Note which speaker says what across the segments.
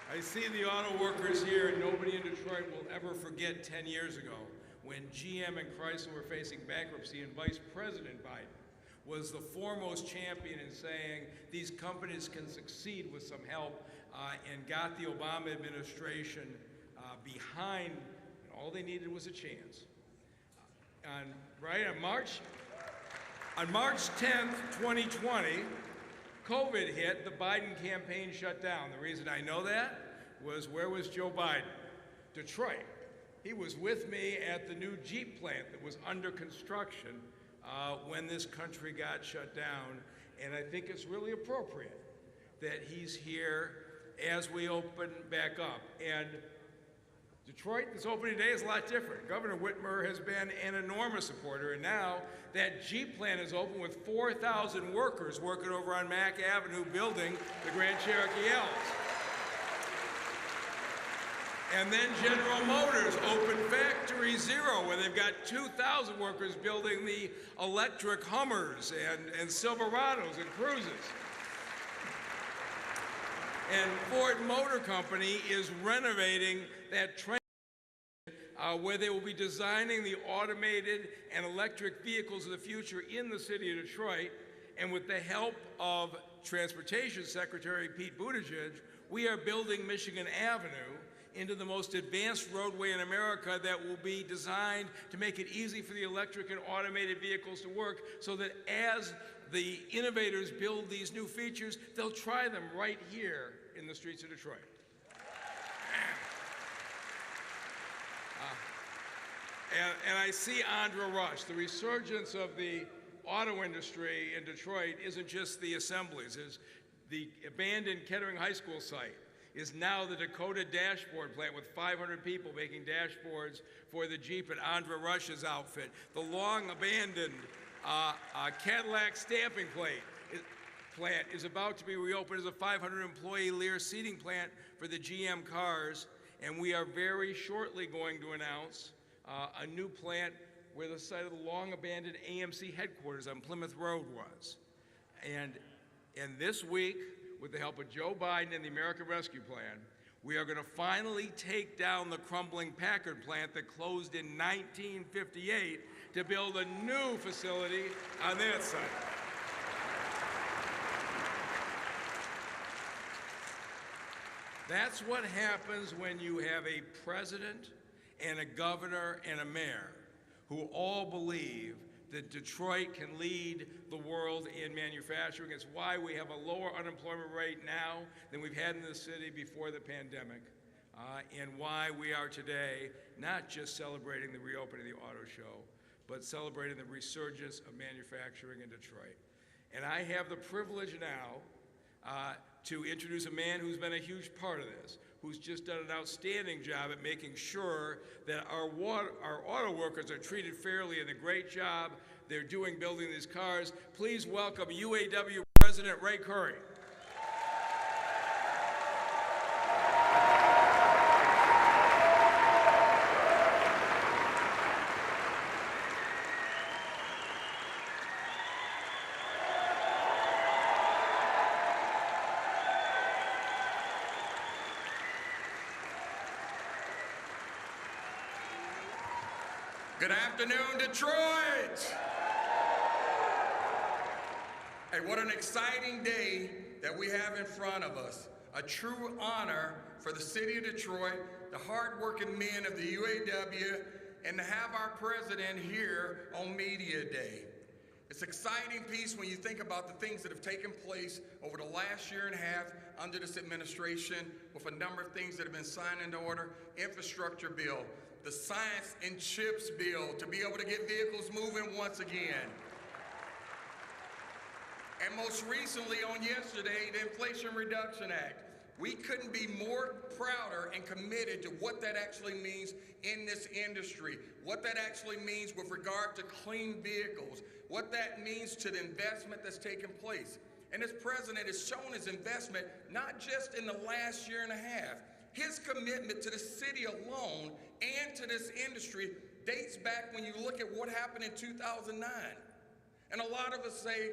Speaker 1: I see the auto workers here, and nobody in Detroit will ever forget 10 years ago when GM and Chrysler were facing bankruptcy and Vice President Biden was the foremost champion in saying these companies can succeed with some help, and got the Obama administration behind, and all they needed was a chance. On March 10th, 2020, COVID hit, the Biden campaign shut down. The reason I know that was, where was Joe Biden? Detroit. He was with me at the new Jeep plant that was under construction when this country got shut down, and I think it's really appropriate that he's here as we open back up. And Detroit, this opening day is a lot different. Governor Whitmer has been an enormous supporter, and now that Jeep plant is open with 4,000 workers working over on Mack Avenue building the Grand Cherokee L's. And then General Motors opened Factory Zero, where they've got 2,000 workers building the electric Hummers and Silverados and Cruises. And Ford Motor Company is renovating that train where they will be designing the automated and electric vehicles of the future in the city of Detroit. And with the help of Transportation Secretary Pete Buttigieg, we are building Michigan Avenue into the most advanced roadway in America that will be designed to make it easy for the electric and automated vehicles to work, so that as the innovators build these new features, they'll try them right here in the streets of Detroit. And I see Andra Rush. The resurgence of the auto industry in Detroit isn't just the assemblies. The abandoned Kettering High School site is now the Dakota Dashboard plant with 500 people making dashboards for the Jeep and Andra Rush's outfit. The long-abandoned Cadillac stamping plant is about to be reopened as a 500-employee Lear seating plant for the GM cars, and we are very shortly going to announce a new plant where the site of the long-abandoned AMC headquarters on Plymouth Road was. And this week, with the help of Joe Biden and the American Rescue Plan, we are going to finally take down the crumbling Packard plant that closed in 1958 to build a new facility on that site. That's what happens when you have a president and a governor and a mayor who all believe that Detroit can lead the world in manufacturing. It's why we have a lower unemployment rate now than we've had in the city before the pandemic, and why we are today not just celebrating the reopening of the auto show, but celebrating the resurgence of manufacturing in Detroit. And I have the privilege now to introduce a man who's been a huge part of this, who's just done an outstanding job at making sure that our auto workers are treated fairly, and the great job they're doing building these cars. Please welcome UAW President Ray Curry.
Speaker 2: Good afternoon, Detroit! Hey, what an exciting day that we have in front of us. A true honor for the city of Detroit, the hardworking men of the UAW, and to have our president here on Media Day. It's an exciting piece when you think about the things that have taken place over the last year and a half under this administration, with a number of things that have been signed into order. Infrastructure bill, the science and chips bill to be able to get vehicles moving once again. And most recently on yesterday, the Inflation Reduction Act. We couldn't be more prouder and committed to what that actually means in this industry, what that actually means with regard to clean vehicles, what that means to the investment that's taken place. And this president has shown his investment not just in the last year and a half. His commitment to the city alone and to this industry dates back when you look at what happened in 2009. And a lot of us say,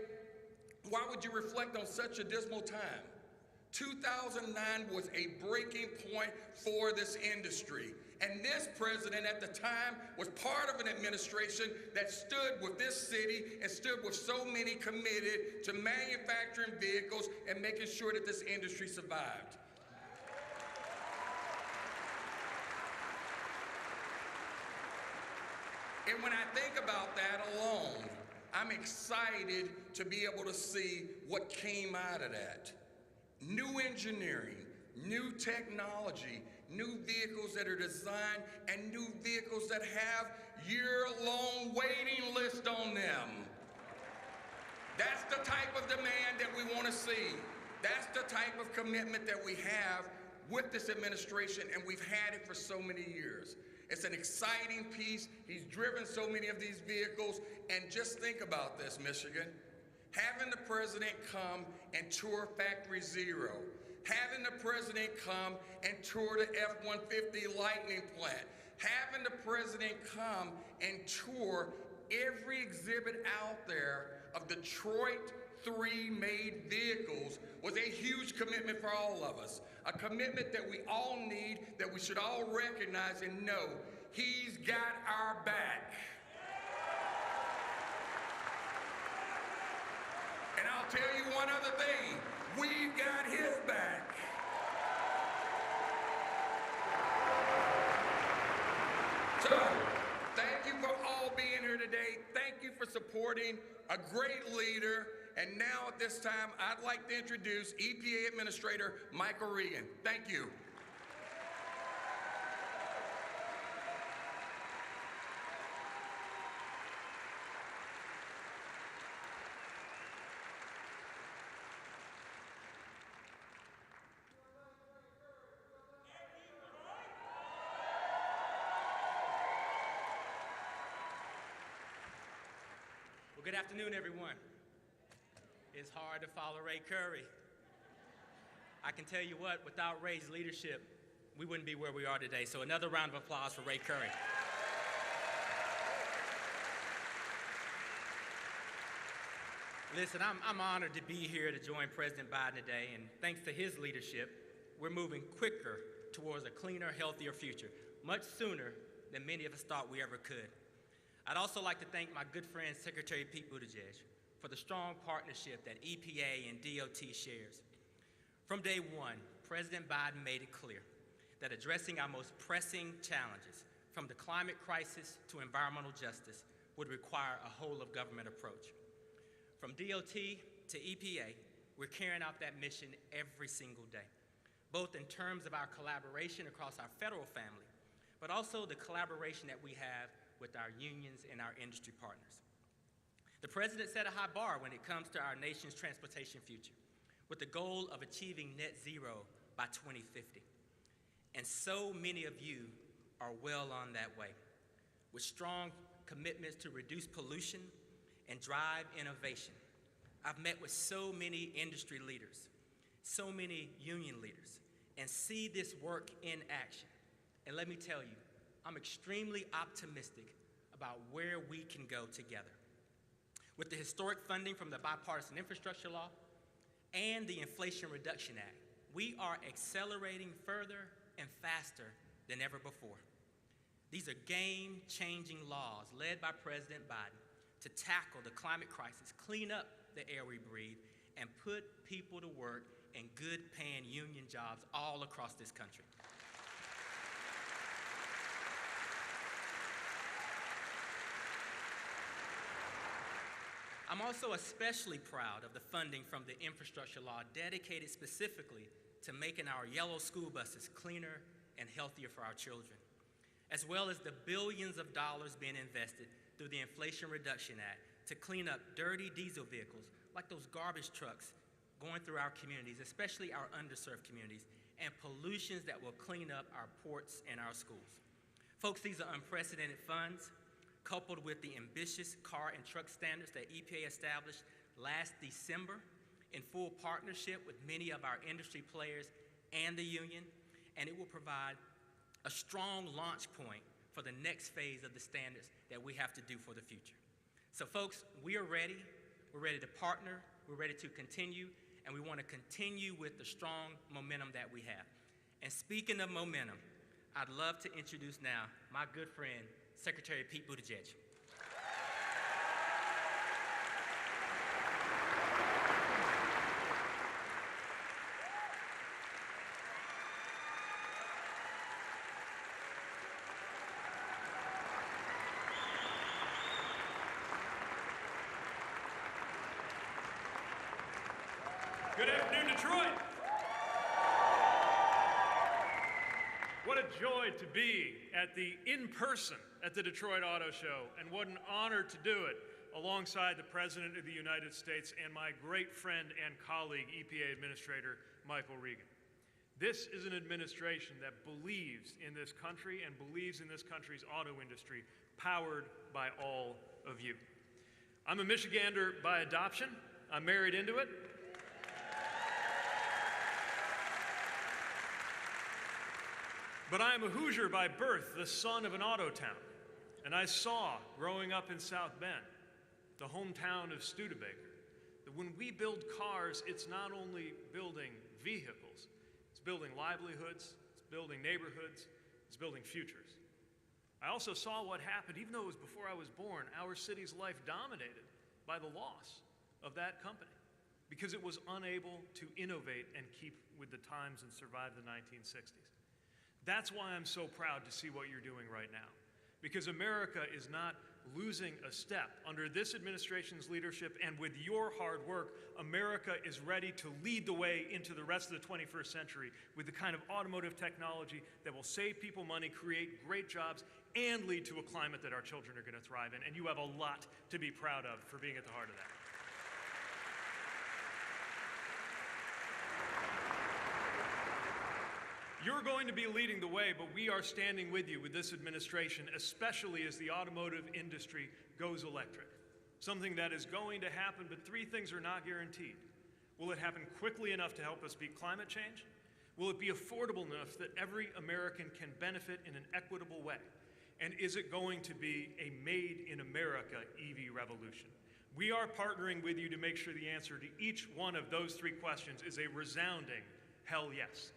Speaker 2: why would you reflect on such a dismal time? 2009 was a breaking point for this industry. And this president at the time was part of an administration that stood with this city and stood with so many committed to manufacturing vehicles and making sure that this industry survived. And when I think about that alone, I'm excited to be able to see what came out of that. New engineering, new technology, new vehicles that are designed, and new vehicles that have year-long waiting list on them. That's the type of demand that we want to see. That's the type of commitment that we have with this administration, and we've had it for so many years. It's an exciting piece. He's driven so many of these vehicles, and just think about this, Michigan. Having the president come and tour Factory Zero, having the president come and tour the F-150 Lightning plant, having the president come and tour every exhibit out there of Detroit 3 made vehicles was a huge commitment for all of us. A commitment that we all need, that we should all recognize and know he's got our back. And I'll tell you one other thing, we've got his back. So, thank you for all being here today. Thank you for supporting a great leader. And now at this time, I'd like to introduce EPA Administrator Michael Regan. Thank you.
Speaker 3: Well, good afternoon, everyone. It's hard to follow Ray Curry. I can tell you what, without Ray's leadership, we wouldn't be where we are today. So another round of applause for Ray Curry. Listen, I'm honored to be here to join President Biden today, and thanks to his leadership, we're moving quicker towards a cleaner, healthier future, much sooner than many of us thought we ever could. I'd also like to thank my good friend, Secretary Pete Buttigieg, for the strong partnership that EPA and DOT shares. From day one, President Biden made it clear that addressing our most pressing challenges, from the climate crisis to environmental justice, would require a whole-of-government approach. From DOT to EPA, we're carrying out that mission every single day, both in terms of our collaboration across our federal family, but also the collaboration that we have with our unions and our industry partners. The president set a high bar when it comes to our nation's transportation future, with the goal of achieving net zero by 2050. And so many of you are well on that way, with strong commitments to reduce pollution and drive innovation. I've met with so many industry leaders, so many union leaders, and see this work in action. And let me tell you, I'm extremely optimistic about where we can go together. With the historic funding from the Bipartisan Infrastructure Law and the Inflation Reduction Act, we are accelerating further and faster than ever before. These are game-changing laws led by President Biden to tackle the climate crisis, clean up the air we breathe, and put people to work in good-paying union jobs all across this country. I'm also especially proud of the funding from the infrastructure law dedicated specifically to making our yellow school buses cleaner and healthier for our children, as well as the billions of dollars being invested through the Inflation Reduction Act to clean up dirty diesel vehicles like those garbage trucks going through our communities, especially our underserved communities, and pollutions that will clean up our ports and our schools. Folks, these are unprecedented funds, coupled with the ambitious car and truck standards that EPA established last December in full partnership with many of our industry players and the union, and it will provide a strong launch point for the next phase of the standards that we have to do for the future. So folks, we are ready. We're ready to partner. We're ready to continue, and we want to continue with the strong momentum that we have. And speaking of momentum, I'd love to introduce now my good friend, Secretary Pete Buttigieg.
Speaker 4: Good afternoon, Detroit. What a joy to be at the in-person at the Detroit Auto Show, and what an honor to do it alongside the President of the United States and my great friend and colleague, EPA Administrator Michael Regan. This is an administration that believes in this country and believes in this country's auto industry, powered by all of you. I'm a Michigander by adoption. I'm married into it. But I am a Hoosier by birth, the son of an auto town. And I saw, growing up in South Bend, the hometown of Studebaker, that when we build cars, it's not only building vehicles, it's building livelihoods, it's building neighborhoods, it's building futures. I also saw what happened, even though it was before I was born, our city's life dominated by the loss of that company because it was unable to innovate and keep with the times and survive the 1960s. That's why I'm so proud to see what you're doing right now, because America is not losing a step. Under this administration's leadership and with your hard work, America is ready to lead the way into the rest of the 21st century with the kind of automotive technology that will save people money, create great jobs, and lead to a climate that our children are going to thrive in. And you have a lot to be proud of for being at the heart of that. You're going to be leading the way, but we are standing with you with this administration, especially as the automotive industry goes electric. Something that is going to happen, but three things are not guaranteed. Will it happen quickly enough to help us beat climate change? Will it be affordable enough that every American can benefit in an equitable way? And is it going to be a made in America EV revolution? We are partnering with you to make sure the answer to each one of those three questions is a resounding hell yes.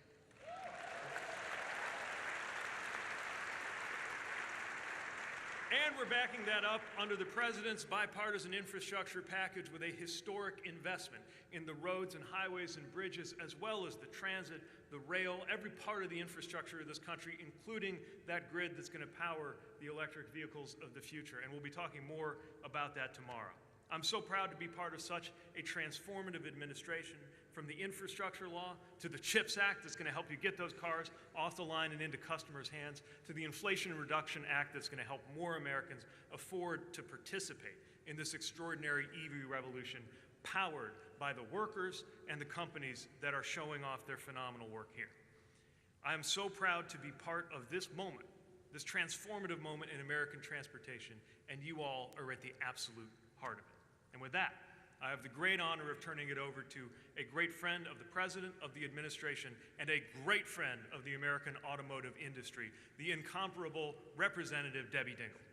Speaker 4: And we're backing that up under the President's bipartisan infrastructure package with a historic investment in the roads and highways and bridges, as well as the transit, the rail, every part of the infrastructure of this country, including that grid that's going to power the electric vehicles of the future. And we'll be talking more about that tomorrow. I'm so proud to be part of such a transformative administration, from the infrastructure law to the CHIPS Act that's going to help you get those cars off the line and into customers' hands, to the Inflation Reduction Act that's going to help more Americans afford to participate in this extraordinary EV revolution, powered by the workers and the companies that are showing off their phenomenal work here. I am so proud to be part of this moment, this transformative moment in American transportation, and you all are at the absolute heart of it. And with that, I have the great honor of turning it over to a great friend of the President, of the administration, and a great friend of the American automotive industry, the incomparable Representative Debbie Dingell.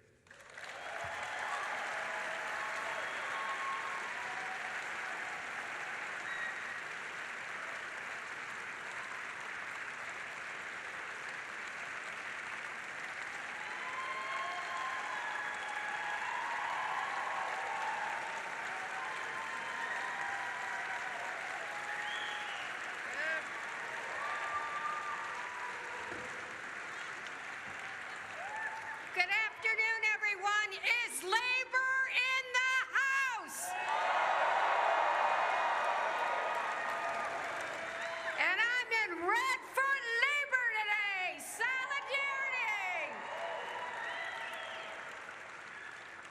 Speaker 5: Good afternoon, everyone. Is labor in the house? And I'm in red for labor today. Solidarity.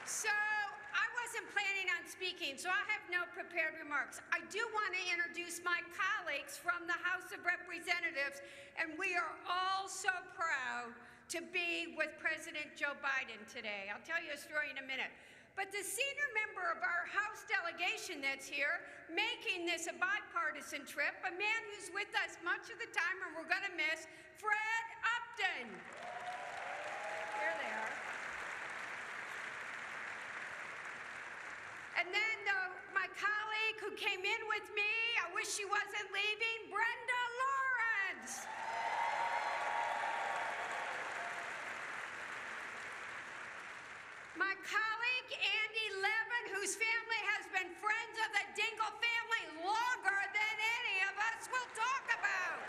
Speaker 5: So I wasn't planning on speaking, so I have no prepared remarks. I do want to introduce my colleagues from the House of Representatives, and we are all so proud to be with President Joe Biden today. I'll tell you a story in a minute. But the senior member of our House delegation that's here, making this a bipartisan trip, a man who's with us much of the time and we're going to miss, Fred Upton. There they are. And then my colleague who who came in with me, I wish she wasn't leaving, Brenda Lawrence. My colleague, Andy Levin, whose family has been friends of the Dingle family longer than any of us will talk about.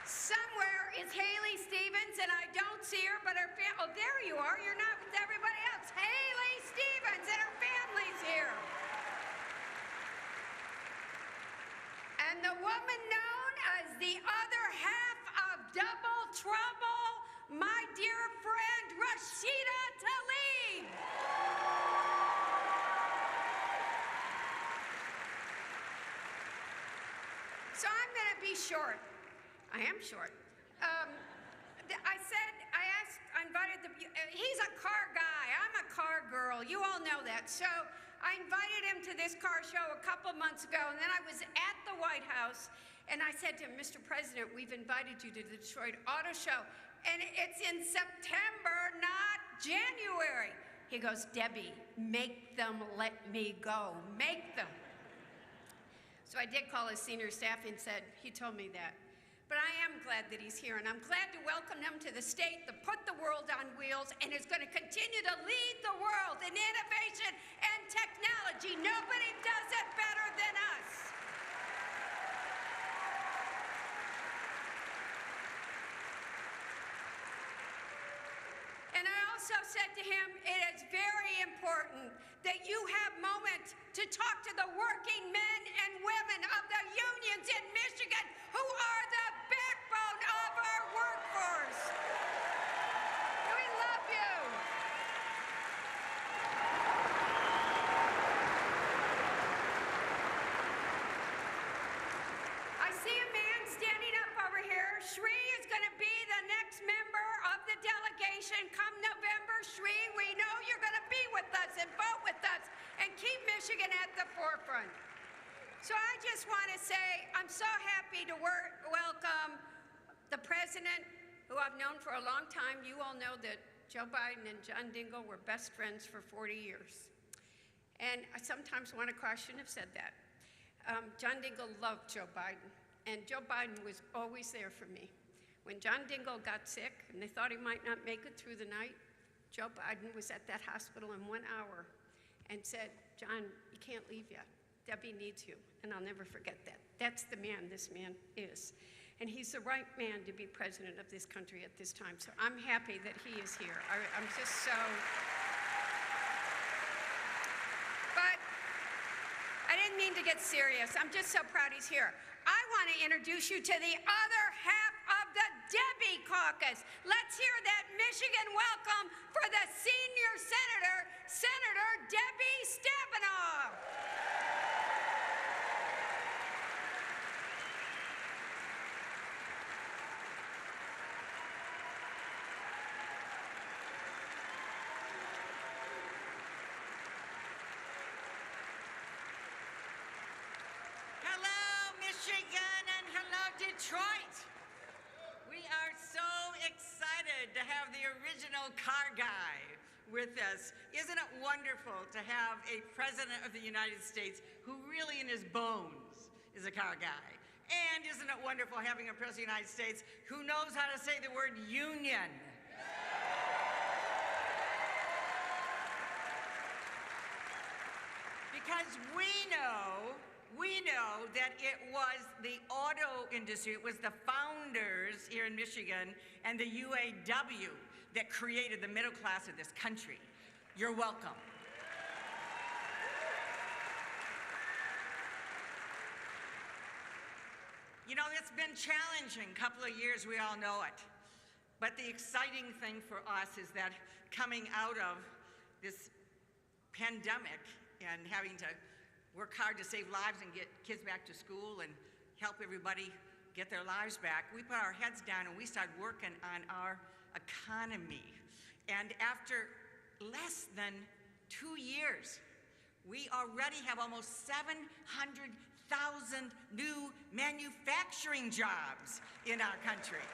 Speaker 5: Somewhere is Haley Stevens, and I don't see her, but her family, oh, there you are. You're not with everybody else. Haley Stevens and her family's here. And the woman known as the other half of Double Trouble, my dear friend, Rashida Tlaib. So I'm going to be short. I am short. I invited he's a car guy. I'm a car girl. You all know that. So I invited him to this car show a couple months ago, and then I was at the White House, and I said to him, Mr. President, we've invited you to the Detroit Auto Show, and it's in September, not January. He goes, Debbie, make them let me go. Make them. So I did call his senior staff and said, he told me that. But I am glad that he's here, and I'm glad to welcome him to the state that put the world on wheels and is going to continue to lead the world in innovation and technology. Nobody does it better than us. And I also said to him, it is very important that you have moments to talk to the working men and women of the unions in Michigan who are the backbone of our workforce. We love you. I see a man standing up over here. Shri is going to be the next member of the delegation come November. Shri, we know you're going to be with us and vote with us and keep Michigan at the forefront. So I just want to say I'm so happy to welcome the president, who I've known for a long time. You all know that Joe Biden and John Dingell were best friends for 40 years. And I sometimes want to cry, I shouldn't have said that. John Dingell loved Joe Biden, and Joe Biden was always there for me. When John Dingell got sick and they thought he might not make it through the night, Joe Biden was at that hospital in 1 hour and said, John, you can't leave yet. Debbie needs you, and I'll never forget that. That's the man this man is. And he's the right man to be president of this country at this time. So I'm happy that he is here. I'm just so... But I didn't mean to get serious. I'm just so proud he's here. I want to introduce you to the other half of the Debbie Caucus. Let's hear that Michigan welcome for the senior senator, Senator Debbie Stabenow.
Speaker 6: Michigan and hello Detroit. We are so excited to have the original car guy with us. Isn't it wonderful to have a president of the United States who really in his bones is a car guy? And isn't it wonderful having a president of the United States who knows how to say the word union? Because we know that it was the auto industry, it was the founders here in Michigan and the UAW that created the middle class of this country. You're welcome. You know, it's been challenging a couple of years, we all know it. But the exciting thing for us is that coming out of this pandemic and having to work hard to save lives and get kids back to school and help everybody get their lives back, we put our heads down and we started working on our economy. And after less than 2 years, we already have almost 700,000 new manufacturing jobs in our country.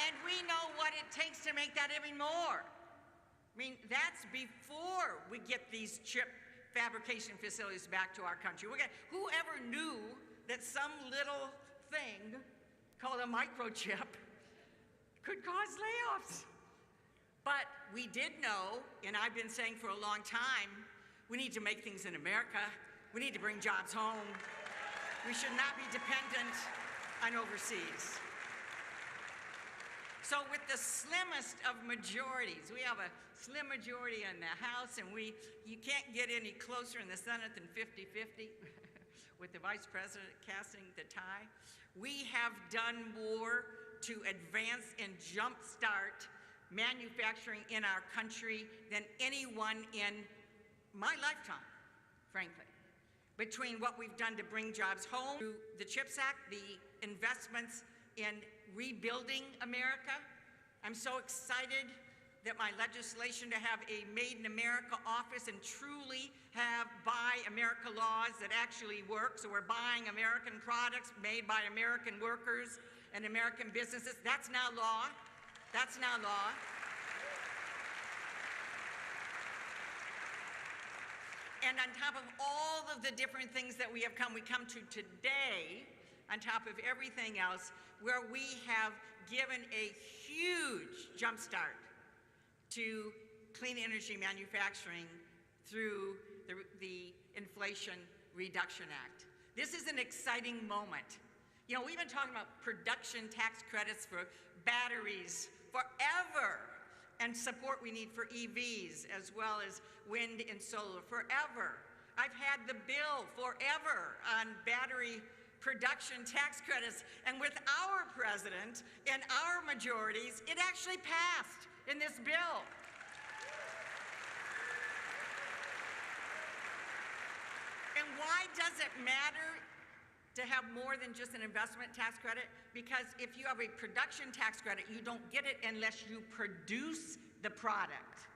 Speaker 6: And we know what it takes to make that even more. I mean, that's before we get these chip fabrication facilities back to our country. Whoever knew that some little thing called a microchip could cause layoffs? But we did know, and I've been saying for a long time, we need to make things in America. We need to bring jobs home. We should not be dependent on overseas. So with the slimmest of majorities, we have a slim majority in the House, and you can't get any closer in the Senate than 50-50 with the Vice President casting the tie. We have done more to advance and jumpstart manufacturing in our country than anyone in my lifetime, frankly. Between what we've done to bring jobs home, through the CHIPS Act, the investments in rebuilding America. I'm so excited that my legislation to have a Made in America office and truly have Buy America laws that actually work. So we're buying American products made by American workers and American businesses. That's now law. That's now law. And on top of all of the different things that we come to today, on top of everything else, where we have given a huge jump start to clean energy manufacturing through the Inflation Reduction Act. This is an exciting moment. You know, we've been talking about production tax credits for batteries forever, and support we need for EVs, as well as wind and solar, forever. I've had the bill forever on battery production tax credits, and with our president and our majorities, it actually passed in this bill. And why does it matter to have more than just an investment tax credit? Because if you have a production tax credit, you don't get it unless you produce the product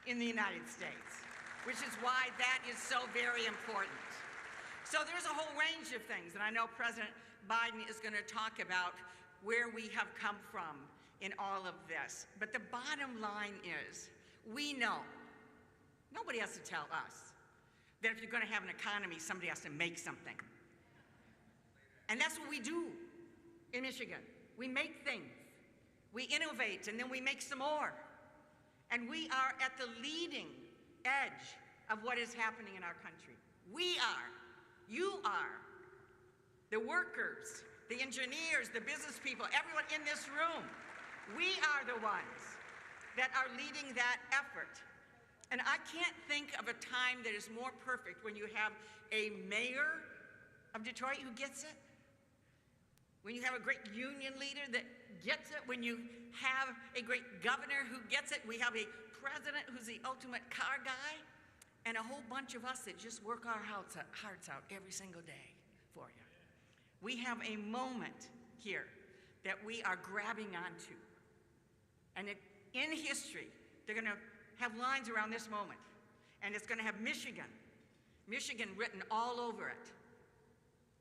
Speaker 6: in the United States, which is why that is so very important. So there's a whole range of things, and I know President Biden is going to talk about where we have come from in all of this. But the bottom line is, we know, nobody has to tell us, that if you're going to have an economy, somebody has to make something. And that's what we do in Michigan. We make things, we innovate, and then we make some more. And we are at the leading edge of what is happening in our country. We are, you are, the workers, the engineers, the business people, everyone in this room. We are the ones that are leading that effort. And I can't think of a time that is more perfect when you have a mayor of Detroit who gets it, when you have a great union leader that gets it, when you have a great governor who gets it, we have a president who's the ultimate car guy, and a whole bunch of us that just work our hearts out every single day for you. We have a moment here that we are grabbing onto. And in history, they're going to have lines around this moment, and it's going to have Michigan written all over it,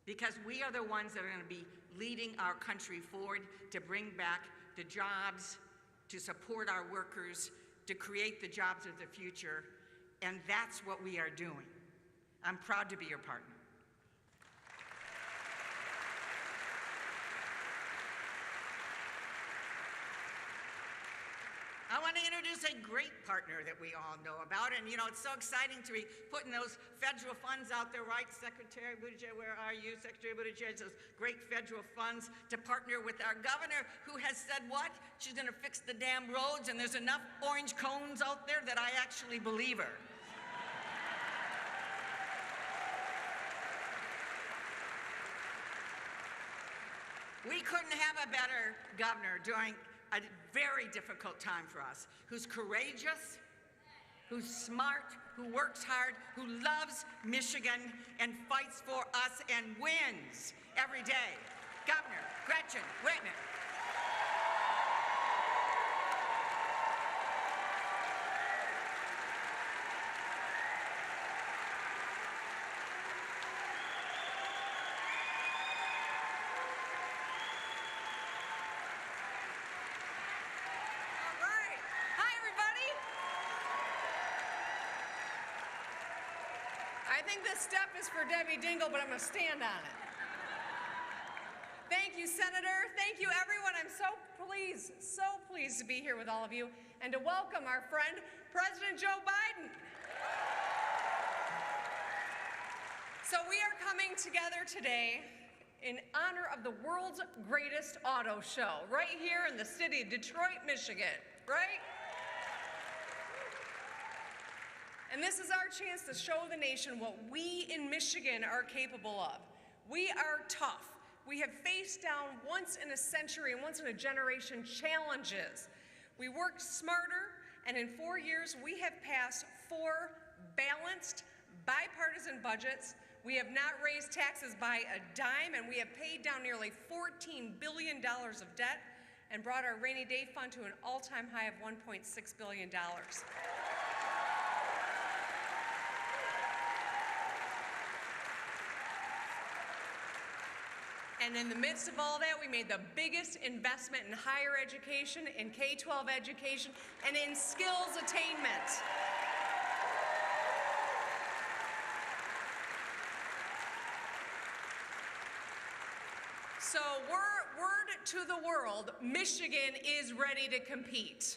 Speaker 6: because we are the ones that are going to be leading our country forward to bring back the jobs, to support our workers, to create the jobs of the future, and that's what we are doing. I'm proud to be your partner. I want to introduce a great partner that we all know about, and you know, it's so exciting to be putting those federal funds out there, right? Secretary Buttigieg, where are you? Secretary Buttigieg, those great federal funds to partner with our governor, who has said what? She's going to fix the damn roads, and there's enough orange cones out there that I actually believe her. We couldn't have a better governor during a very difficult time for us, who's courageous, who's smart, who works hard, who loves Michigan and fights for us and wins every day. Governor Gretchen Whitmer.
Speaker 7: I think this step is for Debbie Dingle, but I'm going to stand on it. Thank you, Senator. Thank you, everyone. I'm so pleased to be here with all of you and to welcome our friend, President Joe Biden. So we are coming together today in honor of the world's greatest auto show, right here in the city of Detroit, Michigan, right? And this is our chance to show the nation what we in Michigan are capable of. We are tough. We have faced down once in a century and once in a generation challenges. We worked smarter, and in 4 years, we have passed 4 balanced, bipartisan budgets. We have not raised taxes by a dime, and we have paid down nearly $14 billion of debt and brought our rainy day fund to an all-time high of $1.6 billion. And in the midst of all that, we made the biggest investment in higher education, in K-12 education, and in skills attainment. So word to the world, Michigan is ready to compete.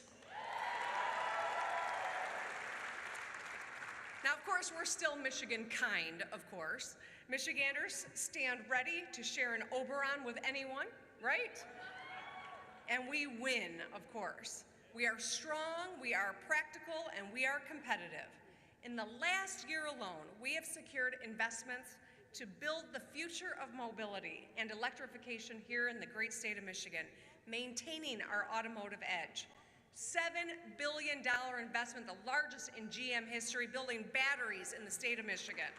Speaker 7: Now, of course, we're still Michigan kind, of course. Michiganders stand ready to share an Oberon with anyone, right? And we win, of course. We are strong, we are practical, and we are competitive. In the last year alone, we have secured investments to build the future of mobility and electrification here in the great state of Michigan, maintaining our automotive edge. $7 billion investment, the largest in GM history, building batteries in the state of Michigan.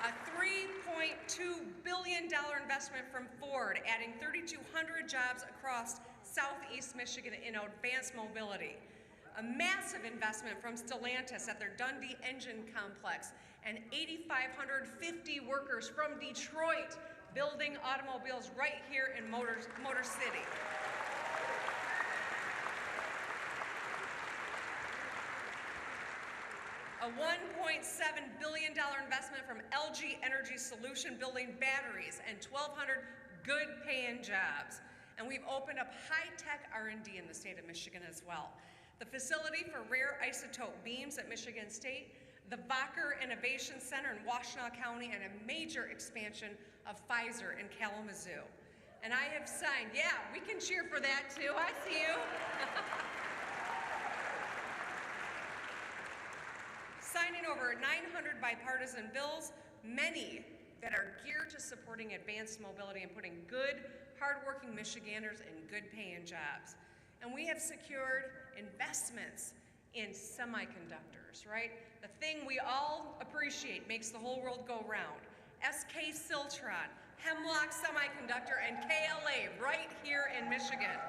Speaker 7: A $3.2 billion investment from Ford, adding 3,200 jobs across southeast Michigan in advanced mobility. A massive investment from Stellantis at their Dundee Engine Complex, and 8,550 workers from Detroit building automobiles right here in Motor City. A $1.7 billion investment from LG Energy Solution building batteries and 1,200 good-paying jobs. And we've opened up high-tech R&D in the state of Michigan as well. The facility for rare isotope beams at Michigan State, the Bacher Innovation Center in Washtenaw County, and a major expansion of Pfizer in Kalamazoo. And I have signed, yeah, we can cheer for that too, I see you. Signing over 900 bipartisan bills, many that are geared to supporting advanced mobility and putting good, hardworking Michiganders in good-paying jobs. And we have secured investments in semiconductors, right? The thing we all appreciate, makes the whole world go round. SK Siltron, Hemlock Semiconductor, and KLA right here in Michigan.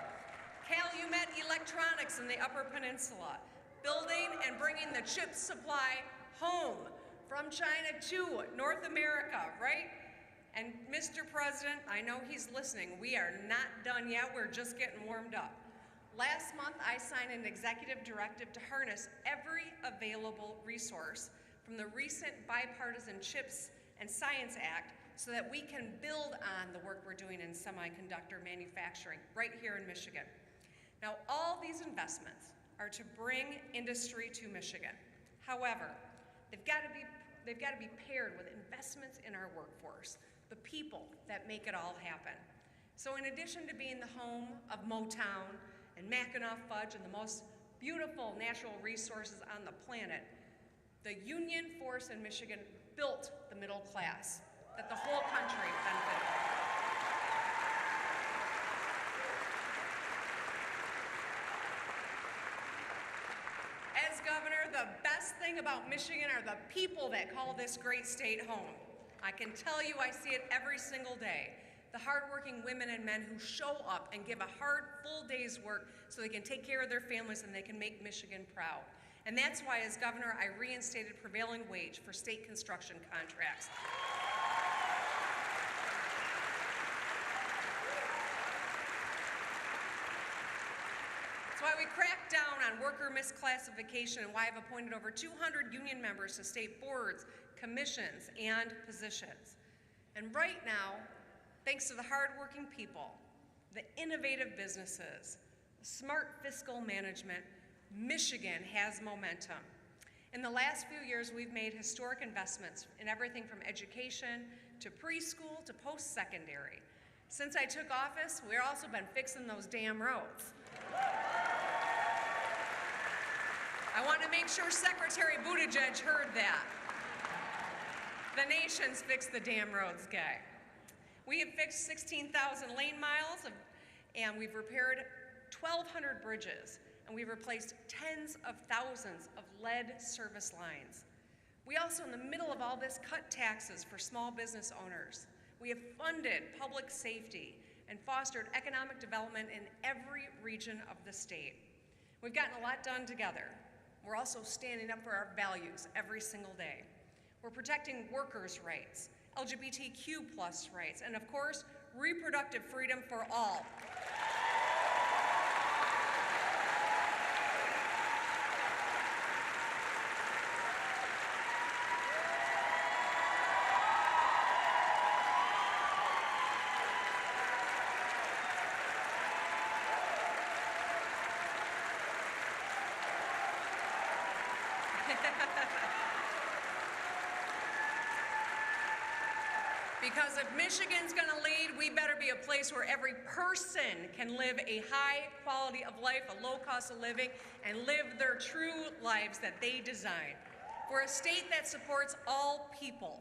Speaker 7: Calumet Electronics in the Upper Peninsula, building and bringing the chip supply home from China to North America, right? And Mr. President, I know he's listening. We are not done yet. We're just getting warmed up. Last month, I signed an executive directive to harness every available resource from the recent Bipartisan CHIPS and Science Act so that we can build on the work we're doing in semiconductor manufacturing right here in Michigan. Now, all these investments are to bring industry to Michigan. However, they've got to be paired with investments in our workforce, the people that make it all happen. So in addition to being the home of Motown and Mackinac Fudge and the most beautiful natural resources on the planet, the union force in Michigan built the middle class that the whole country benefited from. As governor, the best thing about Michigan are the people that call this great state home. I can tell you I see it every single day. The hardworking women and men who show up and give a hard, full day's work so they can take care of their families and they can make Michigan proud. And that's why, as governor, I reinstated prevailing wage for state construction contracts. That's why we cracked down on worker misclassification and why I've appointed over 200 union members to state boards, commissions, and positions. And right now, thanks to the hardworking people, the innovative businesses, the smart fiscal management, Michigan has momentum. In the last few years, we've made historic investments in everything from education to preschool to post-secondary. Since I took office, we've also been fixing those damn roads. I want to make sure Secretary Buttigieg heard that. The nation's fixed the damn roads guy. We have fixed 16,000 lane miles, and we've repaired 1,200 bridges, and we've replaced tens of thousands of lead service lines. We also, in the middle of all this, cut taxes for small business owners. We have funded public safety and fostered economic development in every region of the state. We've gotten a lot done together. We're also standing up for our values every single day. We're protecting workers' rights, LGBTQ+ rights, and of course, reproductive freedom for all. Because if Michigan's going to lead, we better be a place where every person can live a high quality of life, a low cost of living, and live their true lives that they design. We're a state that supports all people.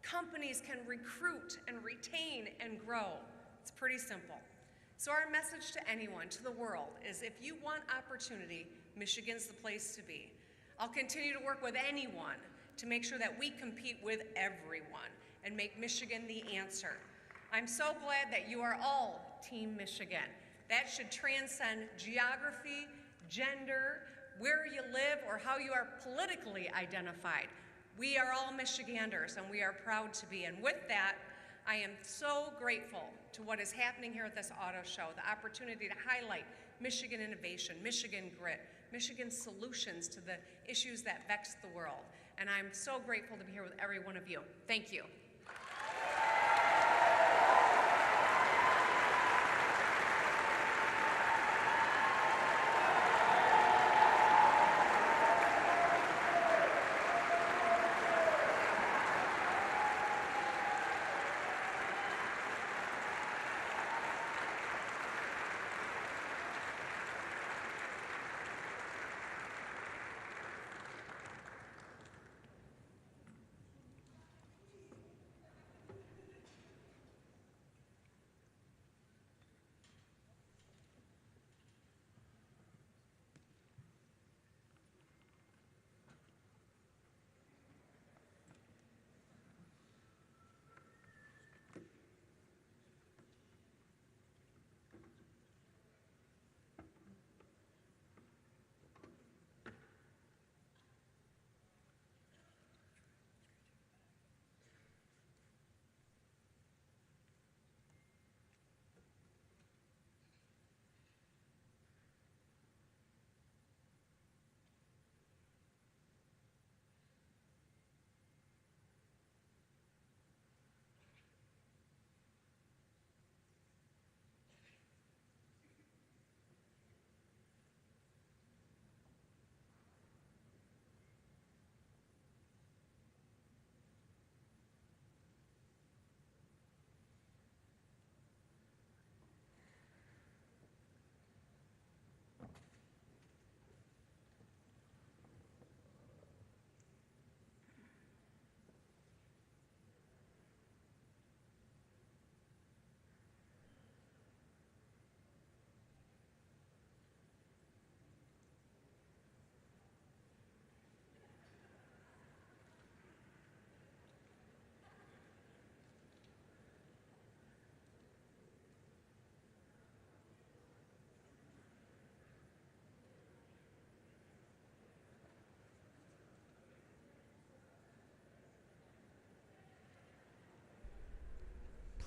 Speaker 7: Companies can recruit and retain and grow. It's pretty simple. So our message to anyone, to the world, is if you want opportunity, Michigan's the place to be. I'll continue to work with anyone to make sure that we compete with everyone and make Michigan the answer. I'm so glad that you are all Team Michigan. That should transcend geography, gender, where you live, or how you are politically identified. We are all Michiganders, and we are proud to be. And with that, I am so grateful to what is happening here at this auto show, the opportunity to highlight Michigan innovation, Michigan grit, Michigan solutions to the issues that vex the world. And I'm so grateful to be here with every one of you. Thank you.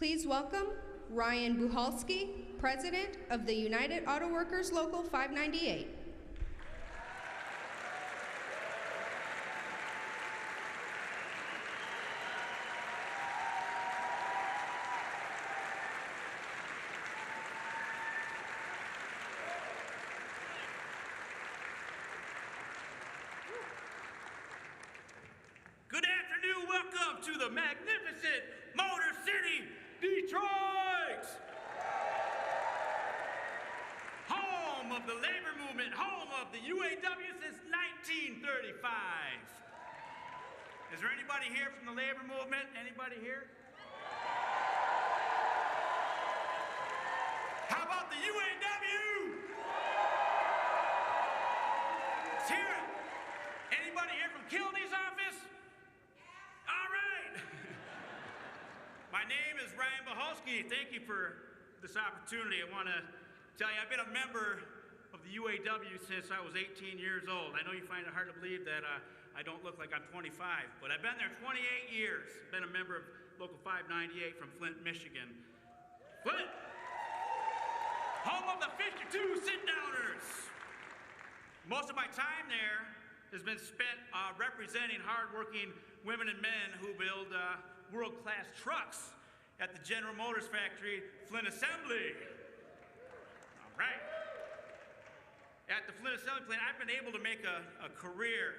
Speaker 8: Please welcome Ryan Buhalski, President of the United Auto Workers Local 598.
Speaker 9: Good afternoon, welcome to the magnificent Motor City, Detroit! Home of the labor movement, home of the UAW since 1935. Is there anybody here from the labor movement? Anybody here? How about the UAW? Let's hear it. Anybody here from Kilney's office? All right. My name is Ryan Baholski. Thank you for this opportunity. I want to tell you, I've been a member of the UAW since I was 18 years old. I know you find it hard to believe that I don't look like I'm 25, but I've been there 28 years. Been a member of Local 598 from Flint, Michigan. Flint, home of the 52 sit-downers. Most of my time there has been spent representing hardworking women and men who build world-class trucks at the General Motors factory, Flint Assembly. All right. At the Flint Assembly plant, I've been able to make a career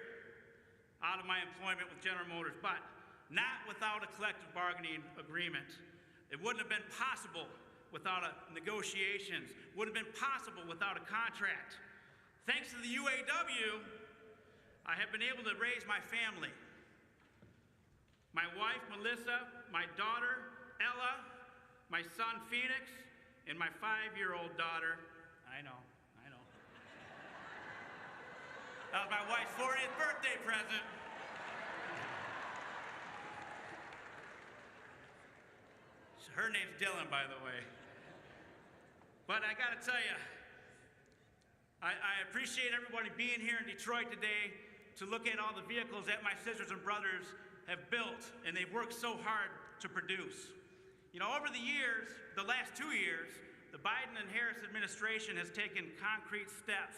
Speaker 9: out of my employment with General Motors, but not without a collective bargaining agreement. It wouldn't have been possible without negotiations, wouldn't have been possible without a contract. Thanks to the UAW, I have been able to raise my family. My wife, Melissa, my daughter, Ella, my son, Phoenix, and my 5-year-old daughter. I know. That was my wife's 40th birthday present. Her name's Dylan, by the way. But I gotta tell you, I appreciate everybody being here in Detroit today to look at all the vehicles that my sisters and brothers have built, and they've worked so hard to produce. You know, over the years, the last 2 years, the Biden and Harris administration has taken concrete steps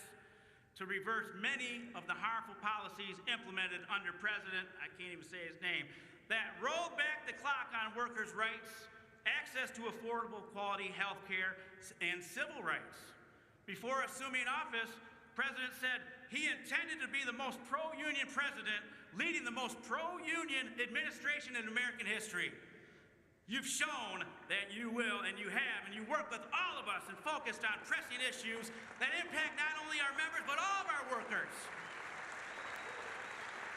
Speaker 9: to reverse many of the harmful policies implemented under President, I can't even say his name, that rolled back the clock on workers' rights, access to affordable quality health care, and civil rights. Before assuming office, the President said he intended to be the most pro-union president, leading the most pro-union administration in American history. You've shown that you will, and you have, and you work with all of us and focused on pressing issues that impact not only our members, but all of our workers.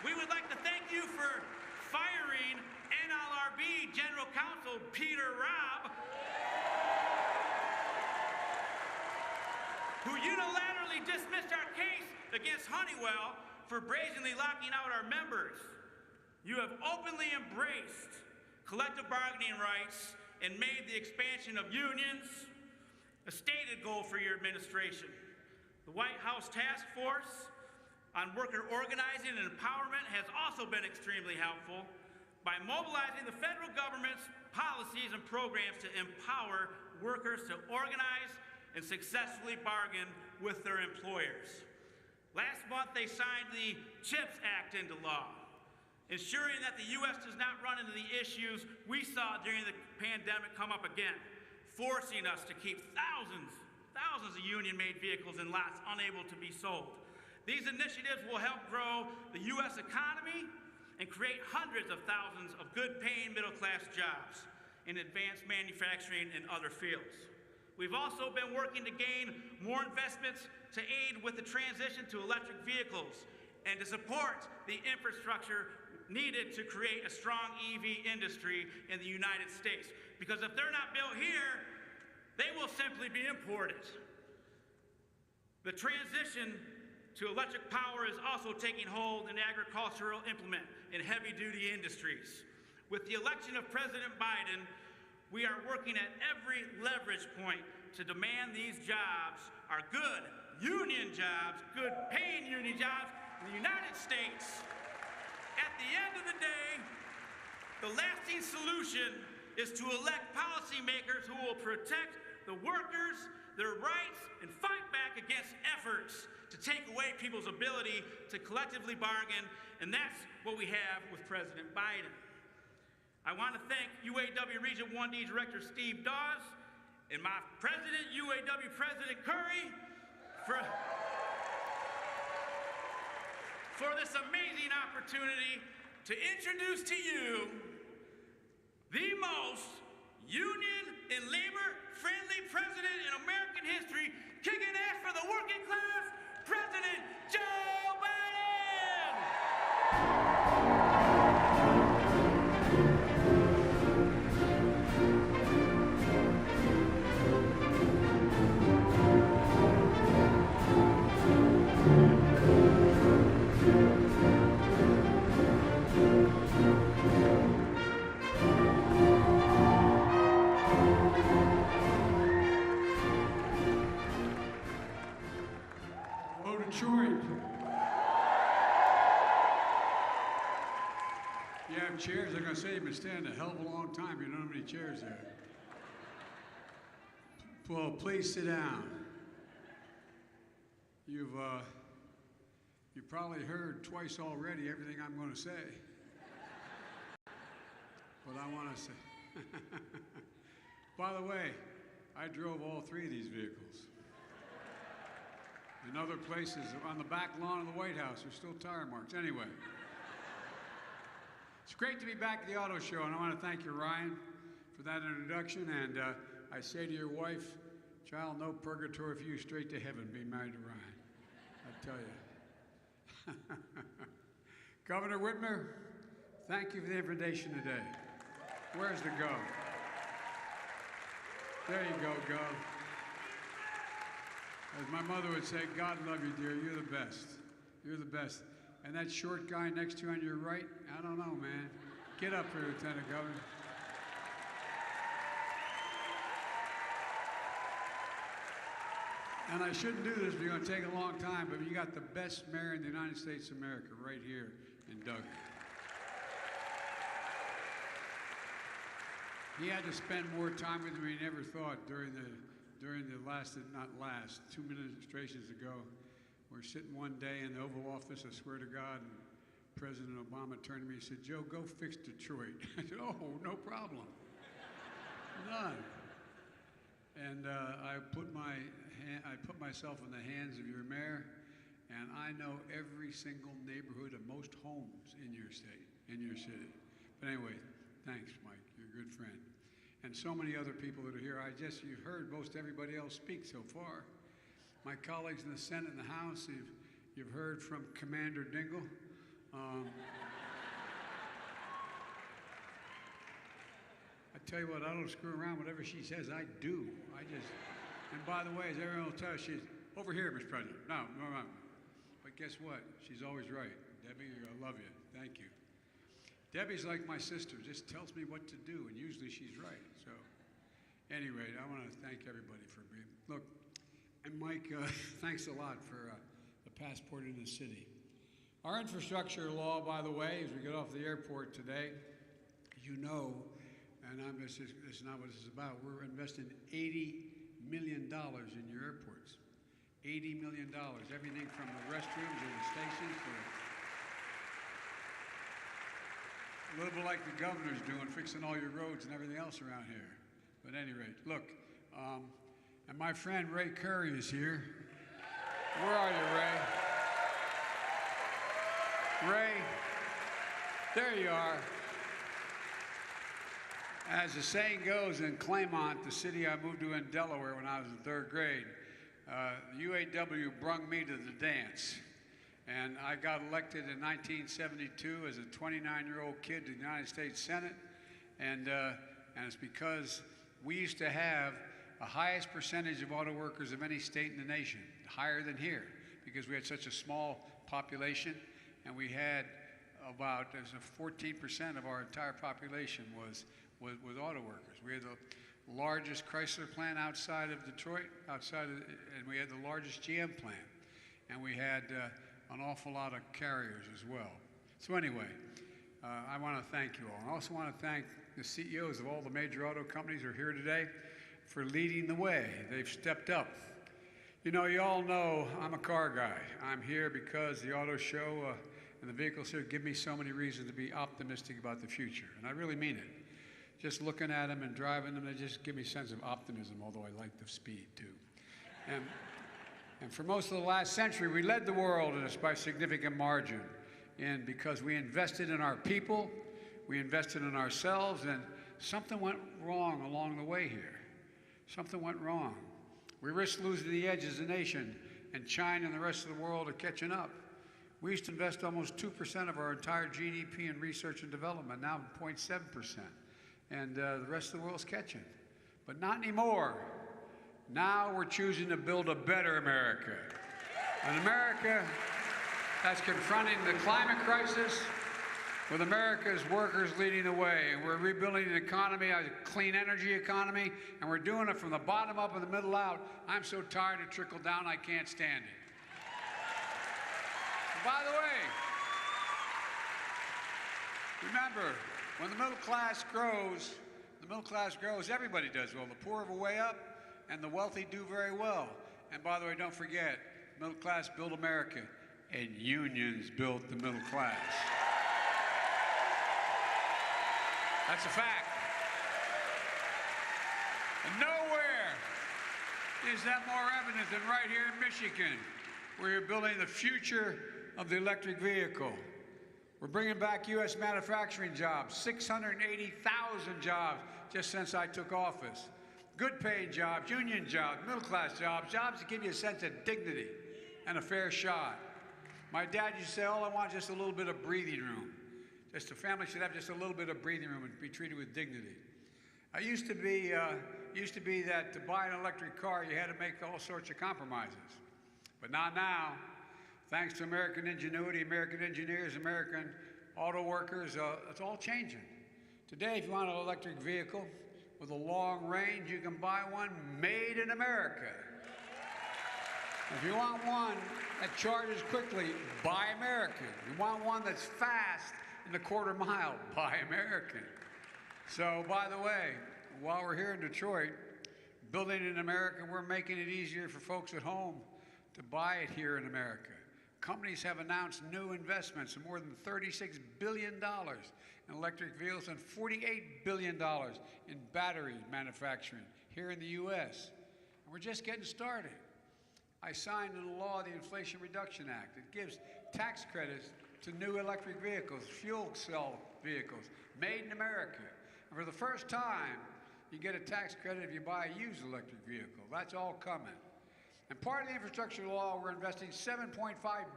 Speaker 9: We would like to thank you for firing NLRB General Counsel Peter Robb, who unilaterally dismissed our case against Honeywell for brazenly locking out our members. You have openly embraced collective bargaining rights and made the expansion of unions a stated goal for your administration. The White House Task Force on Worker Organizing and Empowerment has also been extremely helpful by mobilizing the federal government's policies and programs to empower workers to organize and successfully bargain with their employers. Last month, they signed the CHIPS Act into law, ensuring that the U.S. does not run into the issues we saw during the pandemic come up again, forcing us to keep thousands of union-made vehicles in lots unable to be sold. These initiatives will help grow the U.S. economy and create hundreds of thousands of good-paying middle-class jobs in advanced manufacturing and other fields. We've also been working to gain more investments to aid with the transition to electric vehicles and to support the infrastructure needed to create a strong EV industry in the United States. Because if they're not built here, they will simply be imported. The transition to electric power is also taking hold in agricultural implement in heavy-duty industries. With the election of President Biden, we are working at every leverage point to demand these jobs are good union jobs, good paying union jobs in the United States. At the end of the day, the lasting solution is to elect policymakers who will protect the the workers their rights and fight back against efforts to take away people's ability to collectively bargain, and that's what we have with President Biden. I want to thank UAW Region 1D Director Steve Dawes and my President, UAW President Curry, for this amazing opportunity to introduce to you the most union and labor-friendly president in American history, kicking ass for the working class, President Joe Biden!
Speaker 10: Hello, Detroit. You have chairs. They're going to say you've been standing a hell of a long time. You don't know how many chairs there. Well, please sit down. You've probably heard twice already everything I'm going to say. But I want to say, by the way, I drove all three of these vehicles. In other places, on the back lawn of the White House, there's still tire marks. Anyway, it's great to be back at the auto show, and I want to thank you, Ryan, for that introduction. And I say to your wife, child, no purgatory for you, straight to heaven, being married to Ryan. I tell you. Governor Whitmer, thank you for the invitation today. Where's the Gov? There you go, Gov. As my mother would say, God love you, dear. You're the best. You're the best. And that short guy next to you on your right, I don't know, man. Get up here, Lieutenant Governor. And I shouldn't do this, but it's going to take a long time, but you got the best mayor in the United States of America right here in Duggan. He had to spend more time with me than he never thought during the last, not last, 2 administrations ago. We're sitting one day in the Oval Office, I swear to God, and President Obama turned to me and said, Joe, go fix Detroit. I said, oh, no problem. None. And I put myself in the hands of your mayor, and I know every single neighborhood and most homes in your state, in your city. But anyway, thanks, Mike. You're a good friend. And so many other people that are here. You've heard most everybody else speak so far. My colleagues in the Senate and the House, you've heard from Commander Dingell. I tell you what, I don't screw around. Whatever she says, I do. And by the way, as everyone will tell you, she's over here, Mr. President. No. But guess what? She's always right. Debbie, I love you. Thank you. Debbie's like my sister, just tells me what to do, and usually she's right. So, anyway, I want to thank everybody for being. Look, and Mike, thanks a lot for the passport in the city. Our infrastructure law, by the way, as we get off the airport today, you know, and this is not what this is about. We're investing $80 million in your airports. $80 million. Everything from the restrooms to the stations to a little bit like the governor's doing, fixing all your roads and everything else around here. But at any rate, look, and my friend Ray Curry is here. Where are you, Ray? Ray, there you are. As the saying goes in Claymont, the city I moved to in Delaware when I was in third grade, the UAW brung me to the dance. And I got elected in 1972 as a 29-year-old kid to the United States Senate. And it's because we used to have the highest percentage of auto workers of any state in the nation, higher than here, because we had such a small population. And we had about 14% of our entire population was auto workers. We had the largest Chrysler plant outside of Detroit, and we had the largest GM plant. And we had an awful lot of carriers as well. So anyway, I want to thank you all. I also want to thank the CEOs of all the major auto companies who are here today for leading the way. They've stepped up. You know, you all know I'm a car guy. I'm here because the auto show and the vehicles here give me so many reasons to be optimistic about the future, and I really mean it. Just looking at them and driving them, they just give me a sense of optimism, although I like the speed too. And for most of the last century, we led the world in this by significant margin, and because we invested in our people, we invested in ourselves, and something went wrong along the way here. Something went wrong. We risked losing the edge as a nation, and China and the rest of the world are catching up. We used to invest almost 2% of our entire GDP in research and development, now 0.7%. And the rest of the world's catching. But not anymore. Now we're choosing to build a better America. An America that's confronting the climate crisis with America's workers leading the way. And we're rebuilding an economy, a clean energy economy, and we're doing it from the bottom up and the middle out. I'm so tired of trickle down, I can't stand it. And by the way, remember, when the middle class grows, everybody does well. The poor have a way up, and the wealthy do very well. And by the way, don't forget, middle class build America, and unions built the middle class. That's a fact. And nowhere is that more evident than right here in Michigan, where you're building the future of the electric vehicle. We're bringing back U.S. manufacturing jobs, 680,000 jobs just since I took office. Good paying jobs, union jobs, middle class jobs, jobs that give you a sense of dignity and a fair shot. My dad used to say, all I want is just a little bit of breathing room. Just a family should have just a little bit of breathing room and be treated with dignity. I used to be that to buy an electric car, you had to make all sorts of compromises. But not now. Thanks to American ingenuity, American engineers, American auto workers, it's all changing. Today, if you want an electric vehicle with a long range, you can buy one made in America. If you want one that charges quickly, buy American. If you want one that's fast in the quarter mile, buy American. So, by the way, while we're here in Detroit, building in America, we're making it easier for folks at home to buy it here in America. Companies have announced new investments of more than $36 billion in electric vehicles and $48 billion in battery manufacturing here in the U.S. And we're just getting started. I signed into law the Inflation Reduction Act. It gives tax credits to new electric vehicles, fuel cell vehicles, made in America. And for the first time, you get a tax credit if you buy a used electric vehicle. That's all coming. And part of the infrastructure law, we're investing $7.5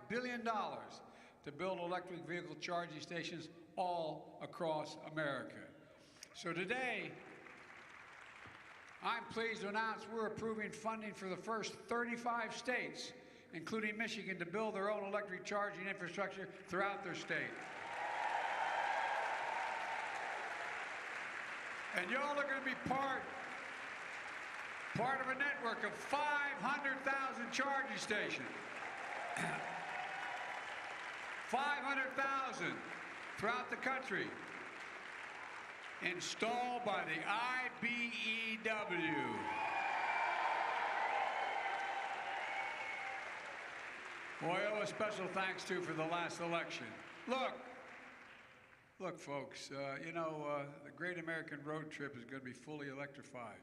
Speaker 10: billion to build electric vehicle charging stations all across America. So today, I'm pleased to announce we're approving funding for the first 35 states, including Michigan, to build their own electric charging infrastructure throughout their state. And y'all are going to be part of a network of 500,000 charging stations. 500,000 throughout the country, installed by the IBEW. Who I owe a special thanks to for the last election. Look, folks, the Great American Road Trip is going to be fully electrified.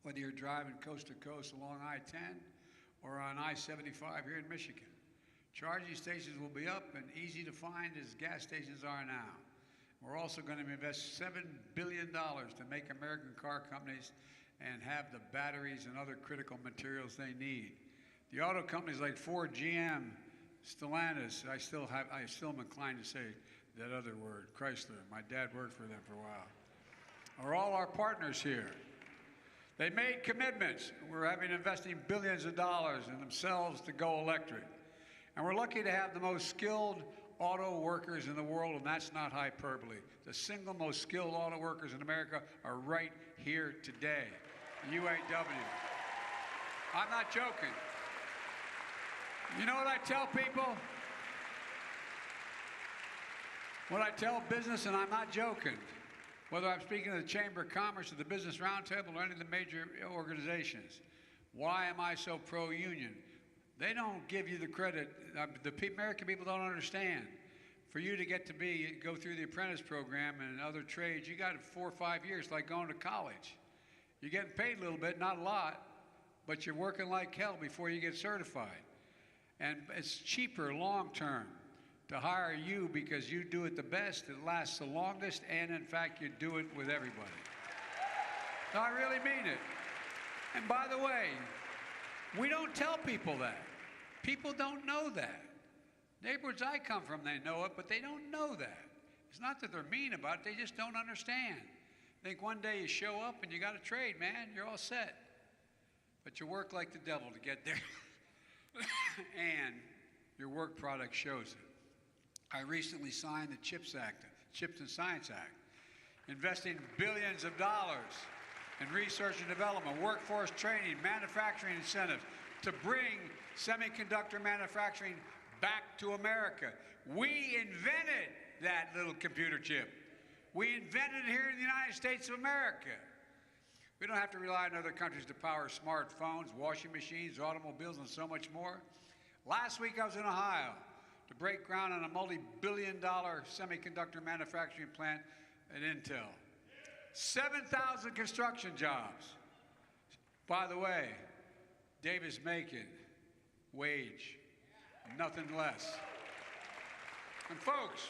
Speaker 10: Whether you're driving coast to coast along I-10 or on I-75 here in Michigan. Charging stations will be up and easy to find as gas stations are now. We're also going to invest $7 billion to make American car companies and have the batteries and other critical materials they need. The auto companies like Ford, GM, Stellantis, I still am inclined to say that other word, Chrysler. My dad worked for them for a while. Are all our partners here. They made commitments. We're investing billions of dollars in themselves to go electric. And we're lucky to have the most skilled auto workers in the world, and that's not hyperbole. The single most skilled auto workers in America are right here today, UAW. I'm not joking. You know what I tell people? What I tell business, and I'm not joking, Whether I'm speaking to the Chamber of Commerce or the Business Roundtable or any of the major organizations. Why am I so pro-union? They don't give you the credit. American people don't understand. For you to go through the apprentice program and other trades, you got 4 or 5 years, like going to college. You're getting paid a little bit, not a lot, but you're working like hell before you get certified. And it's cheaper long term to hire you because you do it the best, it lasts the longest, and in fact, you do it with everybody. No, I really mean it. And by the way, we don't tell people that. People don't know that. Neighborhoods I come from, they know it, but they don't know that. It's not that they're mean about it, they just don't understand. Think one day you show up and you got a trade, man, you're all set. But you work like the devil to get there. And your work product shows it. I recently signed the CHIPS and Science Act, investing billions of dollars in research and development, workforce training, manufacturing incentives to bring semiconductor manufacturing back to America. We invented that little computer chip. We invented it here in the United States of America. We don't have to rely on other countries to power smartphones, washing machines, automobiles, and so much more. Last week I was in Ohio to break ground on a multi-billion-dollar semiconductor manufacturing plant at Intel. 7,000 construction jobs. By the way, Davis-Macon, wage, nothing less. And folks,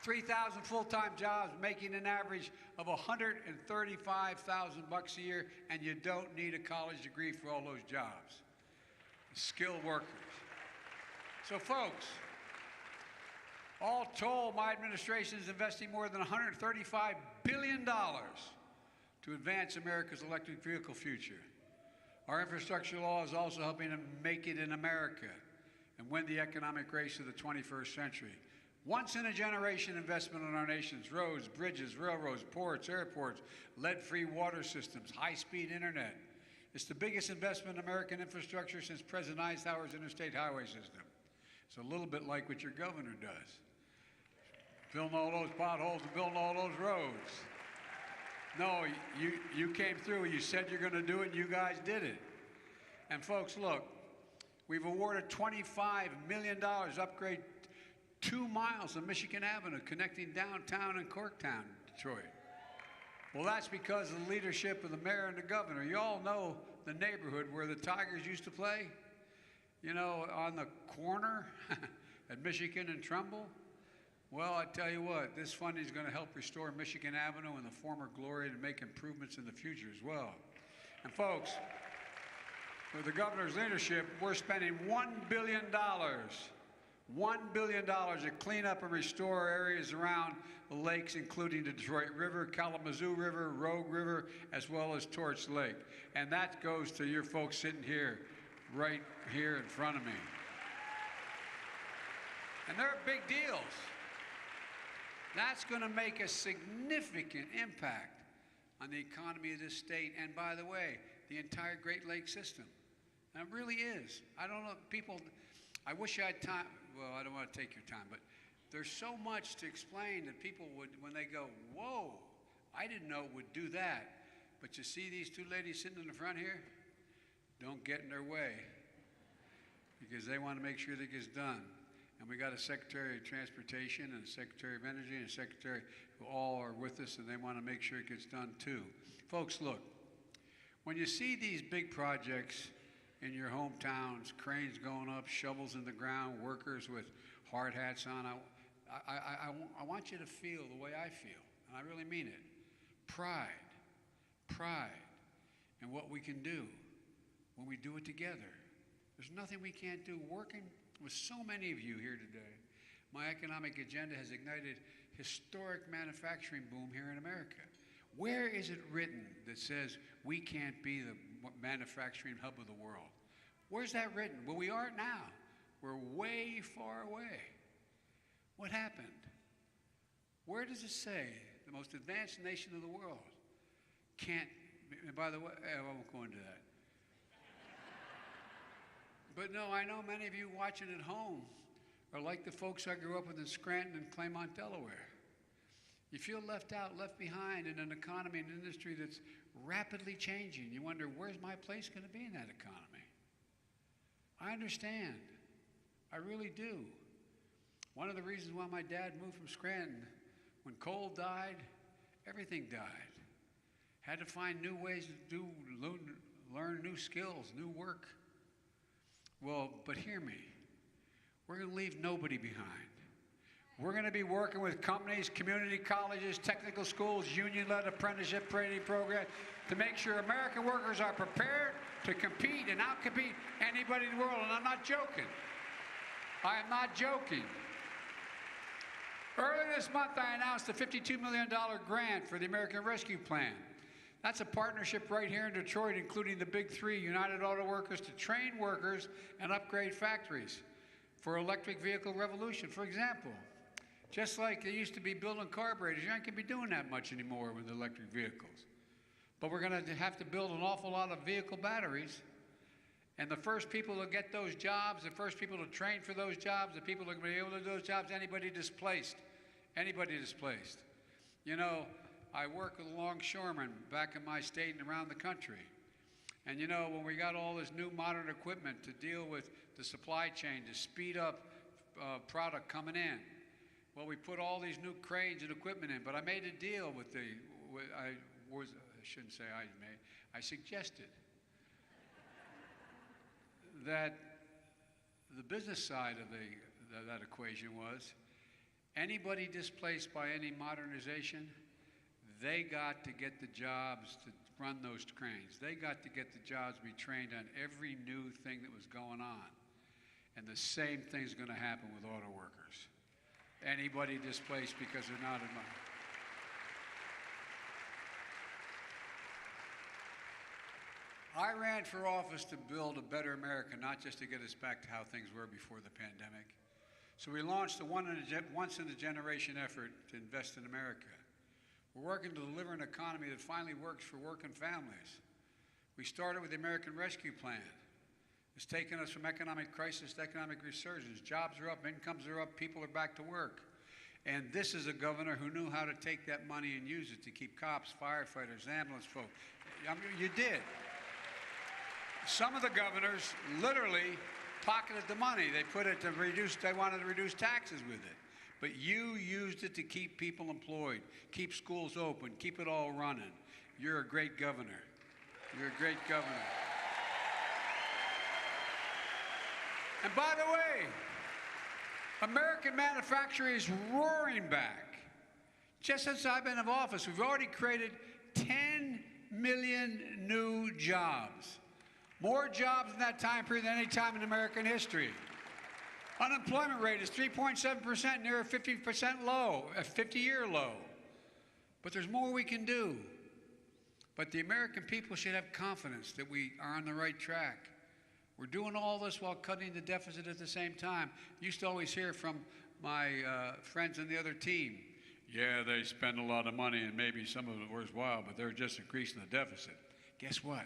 Speaker 10: 3,000 full-time jobs making an average of $135,000 a year, and you don't need a college degree for all those jobs. Skilled workers. So folks, all told, my administration is investing more than $135 billion to advance America's electric vehicle future. Our infrastructure law is also helping to make it in America and win the economic race of the 21st century. Once-in-a-generation investment in our nation's roads, bridges, railroads, ports, airports, lead-free water systems, high-speed internet. It's the biggest investment in American infrastructure since President Eisenhower's interstate highway system. It's a little bit like what your governor does. Filling all those potholes and building all those roads. No, you came through, you said you're going to do it, and you guys did it. And folks, look, we've awarded $25 million to upgrade 2 miles of Michigan Avenue connecting downtown and Corktown, Detroit. Well, that's because of the leadership of the mayor and the governor. You all know the neighborhood where the Tigers used to play, you know, on the corner at Michigan and Trumbull. Well, I tell you what, this funding is going to help restore Michigan Avenue and the former glory and make improvements in the future as well. And folks, with the governor's leadership, we're spending $1 billion $1 billion to clean up and restore areas around the lakes, including the Detroit River, Kalamazoo River, Rogue River, as well as Torch Lake. And that goes to your folks sitting here, right here in front of me. And they're big deals. That's going to make a significant impact on the economy of this state, and by the way, the entire Great Lakes system. And it really is. I don't know, people, I wish I had time. Well, I don't want to take your time, but there's so much to explain that people would, when they go, whoa, I didn't know it would do that. But you see these two ladies sitting in the front here? Don't get in their way, because they want to make sure that gets done. And we got a Secretary of Transportation and a Secretary of Energy and a Secretary who all are with us, and they want to make sure it gets done too. Folks, look, when you see these big projects in your hometowns, cranes going up, shovels in the ground, workers with hard hats on, I want you to feel the way I feel, and I really mean it. Pride in what we can do when we do it together. There's nothing we can't do. Working with so many of you here today, my economic agenda has ignited historic manufacturing boom here in America. Where is it written that says we can't be the manufacturing hub of the world? Where's that written? Well, we are now. We're way far away. What happened? Where does it say the most advanced nation of the world can't, and by the way, I won't go into that. But no, I know many of you watching at home are like the folks I grew up with in Scranton and Claymont, Delaware. You feel left out, left behind in an economy and industry that's rapidly changing. You wonder, where's my place going to be in that economy? I understand. I really do. One of the reasons why my dad moved from Scranton, when coal died, everything died. Had to find new ways to learn new skills, new work. Well, but hear me. We're going to leave nobody behind. We're going to be working with companies, community colleges, technical schools, union-led apprenticeship training programs to make sure American workers are prepared to compete and outcompete anybody in the world. And I'm not joking. I am not joking. Earlier this month, I announced a $52 million grant for the American Rescue Plan. That's a partnership right here in Detroit, including the big three, United Auto Workers, to train workers and upgrade factories for electric vehicle revolution. For example, just like they used to be building carburetors, you aren't going to be doing that much anymore with electric vehicles. But we're going to have to build an awful lot of vehicle batteries. And the first people to get those jobs, the first people to train for those jobs, the people that are going to be able to do those jobs, anybody displaced. Anybody displaced. You know, I work with longshoremen back in my state and around the country. And you know, when we got all this new modern equipment to deal with the supply chain, to speed up product coming in, well, we put all these new cranes and equipment in. But I made a deal with I suggested that the business side of that equation was anybody displaced by any modernization, they got to get the jobs to run those cranes. They got to get the jobs to be trained on every new thing that was going on. And the same thing's going to happen with auto workers. Anybody displaced because they're not in money. I ran for office to build a better America, not just to get us back to how things were before the pandemic. So we launched a once-in-a-generation effort to invest in America. We're working to deliver an economy that finally works for working families. We started with the American Rescue Plan. It's taken us from economic crisis to economic resurgence. Jobs are up, incomes are up, people are back to work. And this is a governor who knew how to take that money and use it to keep cops, firefighters, ambulance folk. I mean, you did. Some of the governors literally pocketed the money. They put it to they wanted to reduce taxes with it. But you used it to keep people employed, keep schools open, keep it all running. You're a great governor. You're a great governor. And by the way, American manufacturing is roaring back. Just since I've been in office, we've already created 10 million new jobs. More jobs in that time period than any time in American history. Unemployment rate is 3.7%, near a 50% low, a 50-year low. But there's more we can do. But the American people should have confidence that we are on the right track. We're doing all this while cutting the deficit at the same time. Used to always hear from my friends in the other team, yeah, they spend a lot of money and maybe some of it worthwhile, but they're just increasing the deficit. Guess what?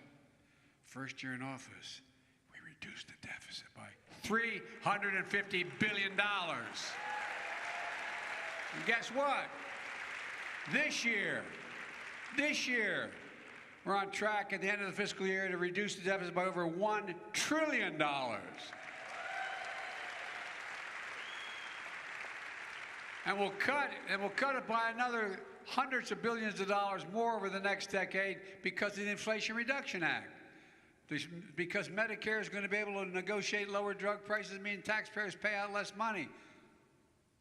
Speaker 10: First year in office, we reduced the deficit by $350 billion. And guess what? This year, we're on track at the end of the fiscal year to reduce the deficit by over $1 trillion. And we'll cut it by another hundreds of billions of dollars more over the next decade because of the Inflation Reduction Act. Because Medicare is going to be able to negotiate lower drug prices, meaning taxpayers pay out less money.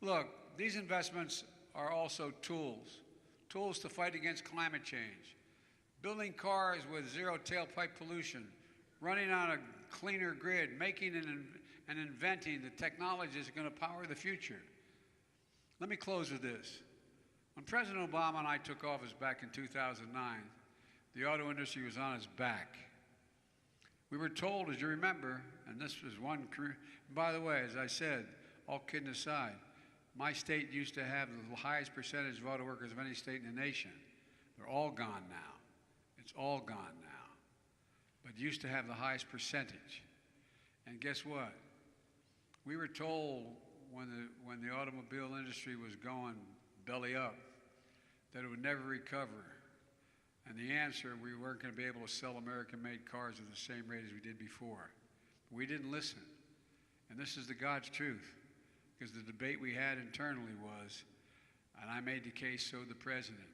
Speaker 10: Look, these investments are also tools to fight against climate change. Building cars with zero tailpipe pollution, running on a cleaner grid, making and inventing the technologies that are going to power the future. Let me close with this. When President Obama and I took office back in 2009, the auto industry was on its back. We were told, as you remember, and this was one career, by the way, as I said, all kidding aside, my state used to have the highest percentage of auto workers of any state in the nation. They're all gone now. It's all gone now. But used to have the highest percentage. And guess what? We were told when the automobile industry was going belly up, that it would never recover. And the answer, we weren't going to be able to sell American-made cars at the same rate as we did before. We didn't listen. And this is the God's truth, because the debate we had internally was, and I made the case, so the president,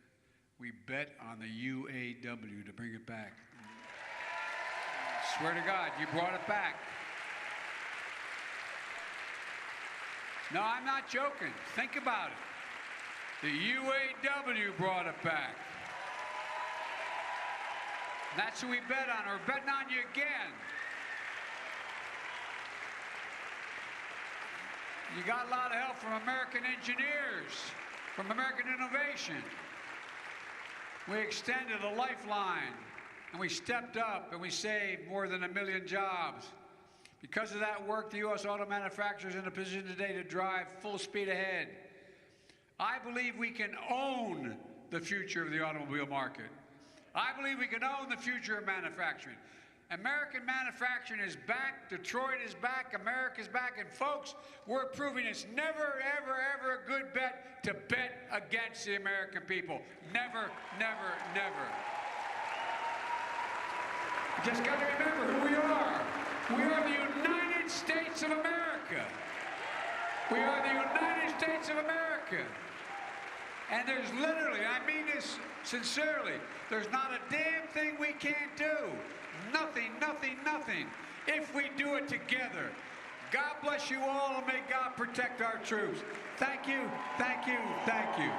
Speaker 10: we bet on the UAW to bring it back. Swear to God, you brought it back. No, I'm not joking. Think about it. The UAW brought it back. That's who we bet on. We're betting on you again. You got a lot of help from American engineers, from American innovation. We extended a lifeline, and we stepped up, and we saved more than 1 million jobs. Because of that work, the U.S. auto manufacturers are in a position today to drive full speed ahead. I believe we can own the future of the automobile market. I believe we can own the future of manufacturing. American manufacturing is back, Detroit is back, America's back, and folks, we're proving it's never, ever, ever a good bet to bet against the American people. Never, never, never. You just got to remember who we are. We are the United States of America. We are the United States of America. And there's literally, I mean this sincerely, there's not a damn thing we can't do. Nothing, nothing, nothing, if we do it together. God bless you all, and may God protect our troops. Thank you, thank you, thank you.